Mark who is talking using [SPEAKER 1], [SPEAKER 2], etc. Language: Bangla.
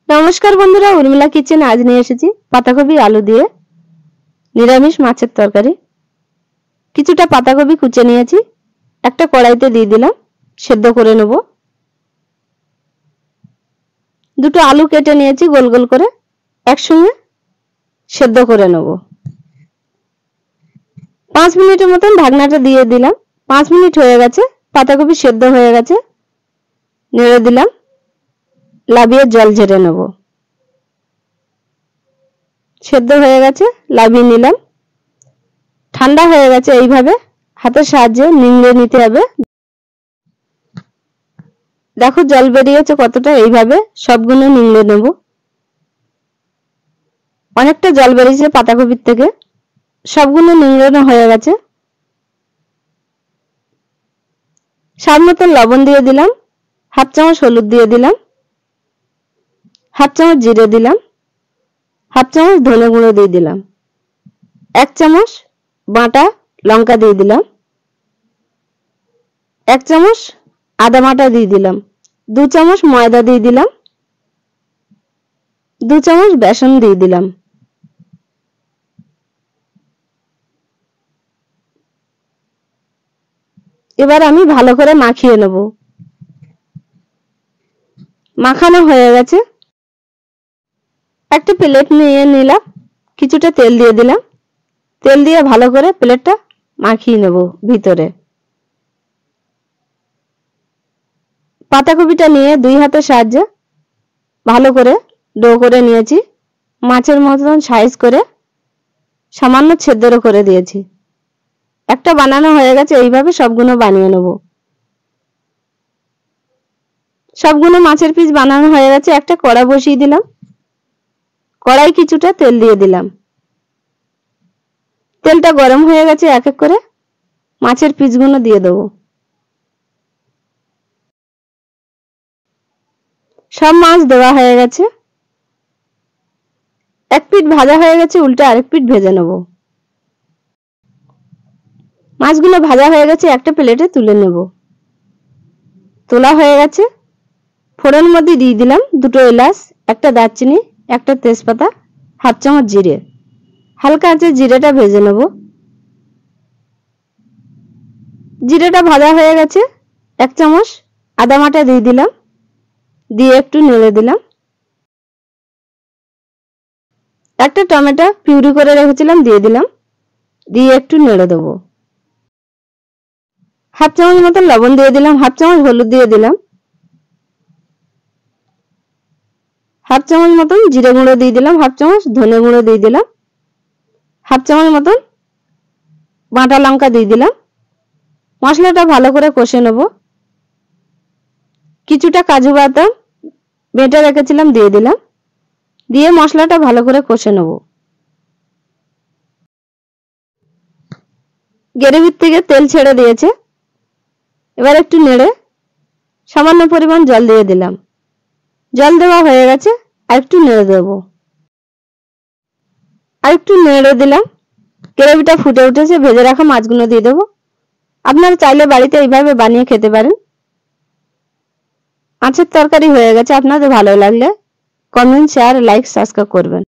[SPEAKER 1] নমস্কার বন্ধুরা, উর্মিলা কিচেন আজ নিয়ে এসেছি পাতাকপি আলু দিয়ে নিরামিষ মাছের তরকারি। কিছুটা পাতাকপি কুচে নিয়েছি, একটা কড়াইতে দিয়ে দিলাম, সেদ্ধ করে নেব। দুটো আলু কেটে নিয়েছি গোল গোল করে, একসঙ্গে সেদ্ধ করে নেব। 5 মিনিটের মতন ঢাকনাটা দিয়ে দিলাম। 5 মিনিট হয়ে গেছে, পাতাকপি সেদ্ধ হয়ে গেছে। নেড়ে দিলাম, লাবিয়ে জল ঝেড়ে নেব। সেদ্ধ হয়ে গেছে, লাবিয়ে নিলাম। ঠান্ডা হয়ে গেছে, এইভাবে হাতের সাহায্যে নিংড়ে নিতে হবে। দেখো জল বেরিয়েছে কতটা, এইভাবে সবগুলো নিংড়ে নেব। অনেকটা জল বেরিয়েছে পাতাকপির থেকে, সবগুলো নিংড়ানো হয়ে গেছে। স্বাদ মতো লবণ দিয়ে দিলাম, হাফ চামচ হলুদ দিয়ে দিলাম, হাফ চামচ জিরে দিলাম, হাফ চামচ ধনে গুঁড়ো দিয়ে দিলাম, 1 চামচ বাটা লঙ্কা দিয়ে দিলাম, 1 চামচ আদা বাটা দিয়ে দিলাম, 2 চামচ ময়দা দিয়ে দিলাম, 2 চামচ বেসন দিয়ে দিলাম। এবার আমি ভালো করে মাখিয়ে নেব। মাখানো হয়ে গেছে, একটা প্লেট নিয়ে নিলাম, কিছুটা তেল দিয়ে দিলাম। তেল দিয়ে ভালো করে প্লেটটা মাখিয়ে নেব ভিতরে। পাতাকপিটা নিয়ে 2 হাতের সাহায্যে ভালো করে ডো করে নিয়েছি। মাছের মতন সাইজ করে সামান্য ছেদ্র করে দিয়েছি। একটা বানানো হয়ে গেছে, এইভাবে সবগুলো বানিয়ে নেব। সবগুলো মাছের পিস বানানো হয়ে গেছে। একটা কড়া বসিয়ে দিলাম, কড়াই কিছুটা তেল দিয়ে দিলাম। তেলটা গরম হয়ে গেছে, এক এক করে মাছের পিসগুলো দিয়ে দেবো। সব মাছ দেওয়া হয়ে গেছে। এক পিঠ ভাজা হয়ে গেছে, উল্টে আরেক পিঠ ভেজে নেব। মাছগুলো ভাজা হয়ে গেছে, একটা প্লেটে তুলে নেব। তোলা হয়ে গেছে। ফোড়নের মধ্যে দিয়ে দিলাম 2টো এলাচ, একটা দারচিনি, একটা তেজপাতা, হাফ চামচ জিরে। হালকা আঁচে জিরেটা ভেজে নেব। জিরেটা ভাজা হয়ে গেছে, 1 চামচ আদা বাটা দিয়ে দিলাম, দিয়ে একটু নেড়ে দিলাম। একটা টমেটো পিউরি করে রেখেছিলাম দিয়ে দিলাম, দিয়ে একটু নেড়ে দেবো। হাফ চামচ মতন লবণ দিয়ে দিলাম, হাফ চামচ হলুদ দিয়ে দিলাম, হাফ চামচ মতন জিরে গুঁড়ো দিয়ে দিলাম, হাফ চামচ ধনে গুঁড়ো দিয়ে দিলাম, হাফ চামচ মতন বাটা লঙ্কা দিয়ে দিলাম। মশলাটা ভালো করে কষে নেব। কিছুটা কাজু বাদাম বেটে রেখেছিলাম দিয়ে দিলাম, দিয়ে মশলাটা ভালো করে কষে নেব। গ্রেভির থেকে তেল ছেড়ে দিয়েছে। এবার একটু নেড়ে সামান্য পরিমাণ জল দিয়ে দিলাম। জল দেওয়া হয়ে গেছে, আর একটু নেড়ে দেব। আর একটু নেড়ে দিলাম। গ্রেভিটা ফুটে উঠেছে, ভেজে রাখা মাছগুলো দিয়ে দেবো। আপনারা চাইলে বাড়িতে এইভাবে বানিয়ে খেতে পারেন। মাছের তরকারি হয়ে গেছে। আপনাদের ভালো লাগলে কমেন্ট, শেয়ার, লাইক, সাবস্ক্রাইব করবেন।